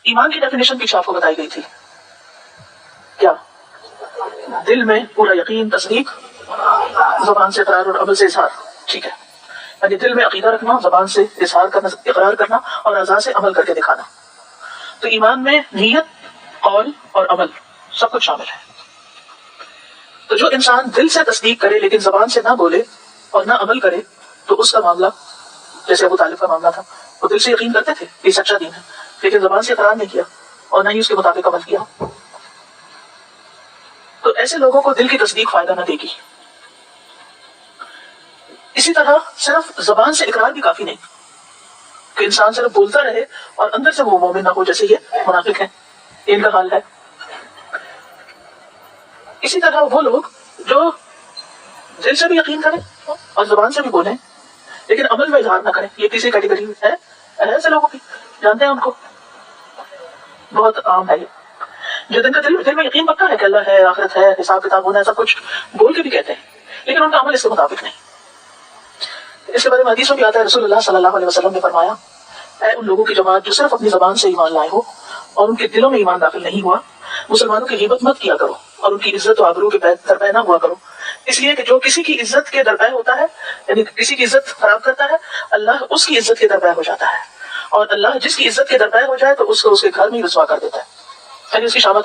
ایمان کی ڈیفینیشن پیچھے آپ کو بتائی گئی تھی کیا؟ دل میں پورا یقین، تصدیق، زبان سے اقرار اور عمل سے اظہار. ٹھیک ہے، یعنی دل میں عقیدہ رکھنا، زبان سے اظہار کرنا، اقرار کرنا، اور اعضاء سے عمل کر کے دکھانا. تو ایمان میں نیت، قول اور عمل سب کچھ شامل ہے. تو جو انسان دل سے تصدیق کرے لیکن زبان سے نہ بولے اور نہ عمل کرے، تو اس کا معاملہ جیسے ابو طالب کا معاملہ تھا. وہ دل سے یقین کرتے تھے یہ سچا دین ہے، لیکن زبان سے اقرار نہیں کیا اور نہ ہی اس کے مطابق عمل کیا. تو ایسے لوگوں کو دل کی تصدیق فائدہ نہ دے گی. اسی طرح صرف زبان سے اقرار بھی کافی نہیں کہ انسان صرف بولتا رہے اور اندر سے وہ مومن نہ ہو، جیسے یہ منافق ہیں، ان کا حال ہے. اسی طرح وہ لوگ جو دل سے بھی یقین کریں اور زبان سے بھی بولیں لیکن عمل میں اظہار نہ کریں، یہ تیسری کیٹیگری ہے. ایسے لوگوں کی جانتے ہیں، ان کو بہت عام ہے یہ، جو دل میں یقین پکا ہے کہ اللہ ہے، آخرت ہے، حساب کتاب ہونا ہے، سب کچھ بول کے بھی کہتے ہیں لیکن ان کا عمل اس کے مطابق نہیں. اس کے بارے میں حدیث میں بھی آتا ہے، رسول اللہ صلی اللہ علیہ وسلم نے فرمایا، اے ان لوگوں کی جماعت جو صرف اپنی زبان سے ایمان لائے ہو اور ان کے دلوں میں ایمان داخل نہیں ہوا، مسلمانوں کی غیبت مت کیا کرو اور ان کی عزت و آبرو کے درپے نہ ہوا کرو. اس لیے کہ جو کسی کی عزت کے درپے ہوتا ہے، یعنی کسی کی عزت خراب کرتا ہے، اللہ اس کی عزت کے درپے ہو جاتا ہے، اور اللہ جس کی عزت کے درپے ہو جائے تو اس کو اس کے گھر میں ہی رسوا کر دیتا ہے، یعنی اس کی شامت